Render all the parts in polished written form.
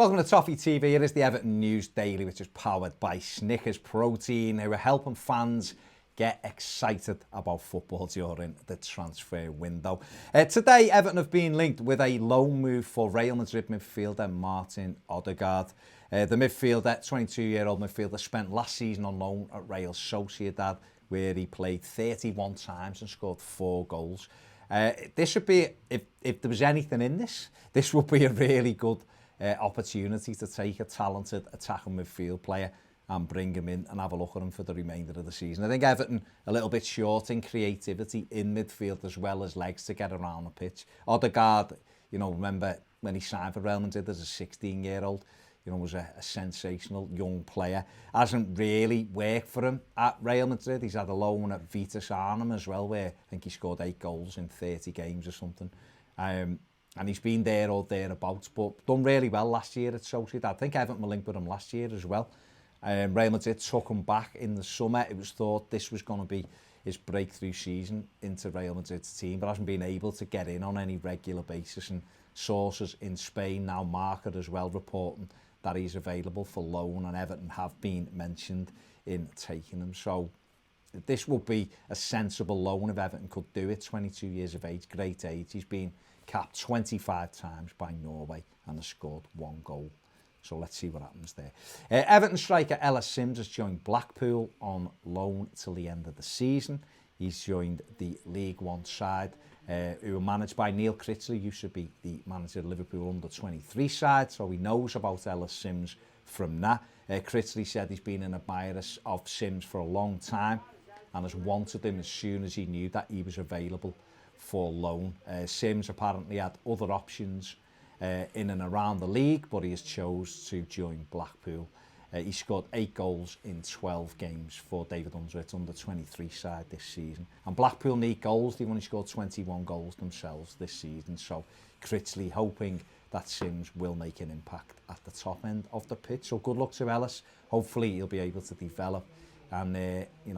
Welcome to Toffee TV. It is the Everton News Daily, which is powered by Snickers Protein, who are helping fans get excited about football during the transfer window. Today, Everton have been linked with a loan move for Real Madrid midfielder Martin Odegaard. The midfielder, 22-year-old midfielder, spent last season on loan at Real Sociedad, where he played 31 times and scored 4 goals. This would be, if there was anything in this would be a really good opportunity to take a talented attacking midfield player and bring him in and have a look at him for the remainder of the season. I think Everton a little bit short in creativity in midfield as well as legs to get around the pitch. Odegaard, remember when he signed for Real Madrid as a 16-year-old, was a sensational young player. Hasn't really worked for him at Real Madrid. He's had a loan at Vitesse Arnhem as well, where I think he scored 8 goals in 30 games or something. And he's been there or thereabouts, but done really well last year at Sociedad. I think Everton were linked with him last year as well. Real Madrid took him back in the summer. It was thought this was going to be his breakthrough season into Real Madrid's team, but hasn't been able to get in on any regular basis. And sources in Spain, now Marca as well, reporting that he's available for loan, and Everton have been mentioned in taking him. So this will be a sensible loan if Everton could do it. 22 years of age, great age. He's been capped 25 times by Norway and has scored 1 goal. So let's see what happens there. Everton striker Ellis Simms has joined Blackpool on loan till the end of the season. He's joined the League One side, who were managed by Neil Critchley, who used to be the manager of Liverpool under-23 side, so he knows about Ellis Simms from that. Critchley said he's been an admirer of Simms for a long time and has wanted him as soon as he knew that he was available for loan. Simms apparently had other options in and around the league, but he has chose to join Blackpool. He scored 8 goals in 12 games for David Unsworth's under-23 side this season. And Blackpool need goals. They've only scored 21 goals themselves this season. So Critchley hoping that Simms will make an impact at the top end of the pitch. So good luck to Ellis. Hopefully he'll be able to develop. And,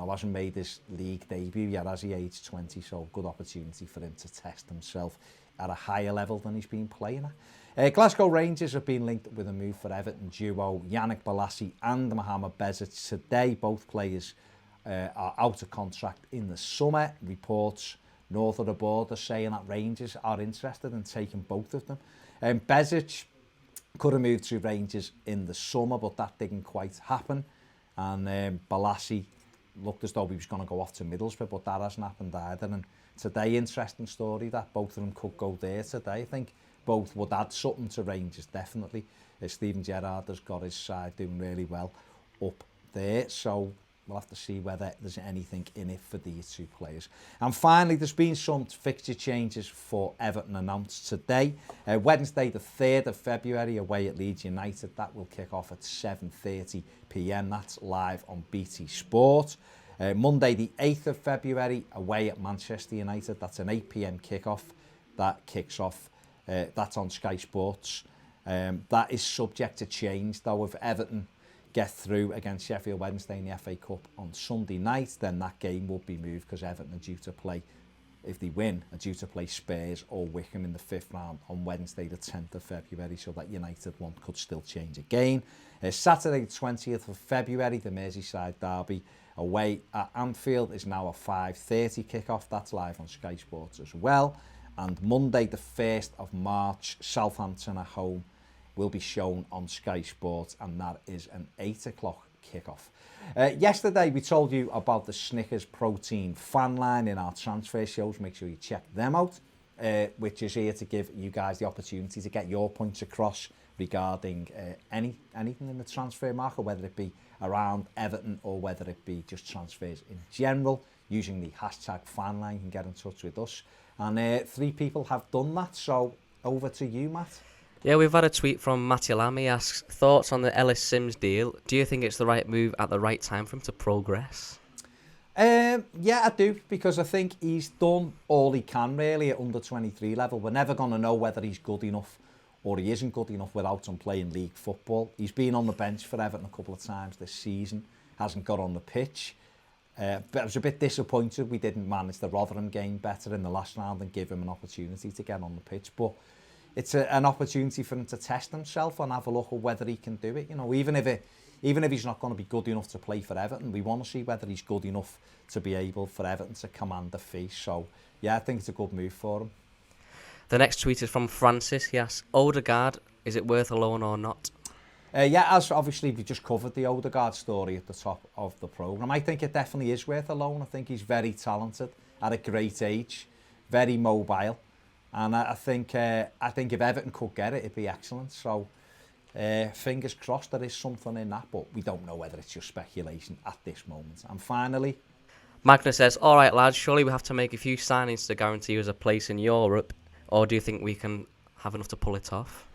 hasn't made his league debut yet, has he, aged 20, so good opportunity for him to test himself at a higher level than he's been playing at. Glasgow Rangers have been linked with a move for Everton duo Yannick Bolasie and Mohamed Bezic today. Both players are out of contract in the summer. Reports north of the border saying that Rangers are interested in taking both of them. Bezic could have moved to Rangers in the summer, but that didn't quite happen. And Bolasie looked as though he was going to go off to Middlesbrough, but that hasn't happened either. And today, interesting story that both of them could go there today. I think both would add something to Rangers, definitely. Steven Gerrard has got his side doing really well up there, so we'll have to see whether there's anything in it for these two players. And finally, there's been some fixture changes for Everton announced today. Wednesday, the 3rd of February, away at Leeds United. That will kick off at 7:30 p.m. That's live on BT Sport. Monday, the 8th of February, away at Manchester United. That's an 8 p.m. kickoff. That kicks off. That's on Sky Sports. That is subject to change, though. If Everton get through against Sheffield Wednesday in the FA Cup on Sunday night, then that game will be moved because Everton are due to play, if they win, are due to play Spurs or Wickham in the 5th round on Wednesday the 10th of February, so that United one could still change again. Saturday the 20th of February, the Merseyside derby away at Anfield is now a 5:30 kickoff. That's live on Sky Sports as well. And Monday the 1st of March, Southampton at home will be shown on Sky Sports, and that is an 8 o'clock kickoff. Yesterday we told you about the Snickers Protein fan line in our transfer shows. Make sure you check them out, which is here to give you guys the opportunity to get your points across regarding anything in the transfer market, whether it be around Everton or whether it be just transfers in general. Using the hashtag fanline, you can get in touch with us. And 3 people have done that, so over to you, Matt. Yeah, we've had a tweet from Matty Lamb. He asks, thoughts on the Ellis Simms deal? Do you think it's the right move at the right time for him to progress? Yeah, I do, because I think he's done all he can really at under-23 level. We're never going to know whether he's good enough or he isn't good enough without him playing league football. He's been on the bench for Everton a couple of times this season, hasn't got on the pitch. But I was a bit disappointed we didn't manage the Rotherham game better in the last round and give him an opportunity to get on the pitch. But it's an opportunity for him to test himself and have a look at whether he can do it. You know, even if he's not going to be good enough to play for Everton, we want to see whether he's good enough to be able for Everton to command the fee. So, yeah, I think it's a good move for him. The next tweet is from Francis. He asks, Odegaard, is it worth a loan or not? Yeah, as obviously we just covered the Odegaard story at the top of the programme. I think it definitely is worth a loan. I think he's very talented at a great age, very mobile. And I think if Everton could get it, it'd be excellent. So, fingers crossed there is something in that, but we don't know whether it's just speculation at this moment. And finally, Magnus says, all right, lads, surely we have to make a few signings to guarantee us a place in Europe, or do you think we can have enough to pull it off?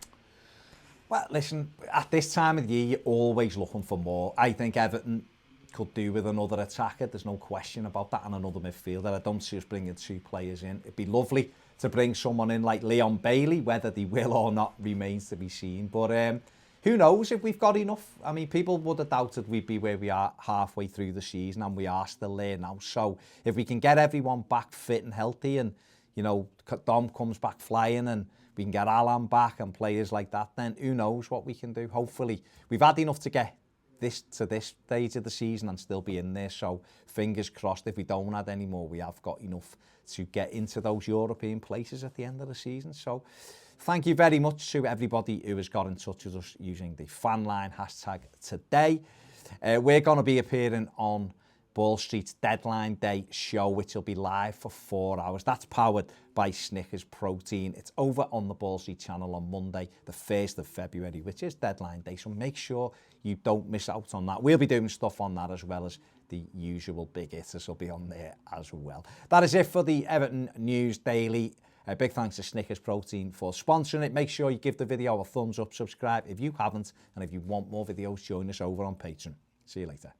Well, listen, at this time of the year, you're always looking for more. I think Everton could do with another attacker. There's no question about that, and another midfielder. I don't see us bringing 2 players in. It'd be lovely to bring someone in like Leon Bailey. Whether they will or not remains to be seen. But who knows if we've got enough? I mean, people would have doubted we'd be where we are halfway through the season, and we are still there now. So if we can get everyone back fit and healthy, and, you know, Dom comes back flying, and we can get Alan back and players like that, then who knows what we can do. Hopefully, we've had enough to get this stage of the season and still be in there. So fingers crossed, if we don't add any more, we have got enough to get into those European places at the end of the season. So thank you very much to everybody who has got in touch with us using the fanline hashtag today. We're going to be appearing on Ball Street's Deadline Day show, which will be live for 4 hours. That's powered by Snickers Protein. It's over on the Ball Street channel on Monday, the 1st of February, which is Deadline Day. So make sure you don't miss out on that. We'll be doing stuff on that, as well as the usual big hitters will be on there as well. That is it for the Everton News Daily. A big thanks to Snickers Protein for sponsoring it. Make sure you give the video a thumbs up, subscribe if you haven't, and if you want more videos, join us over on Patreon. See you later.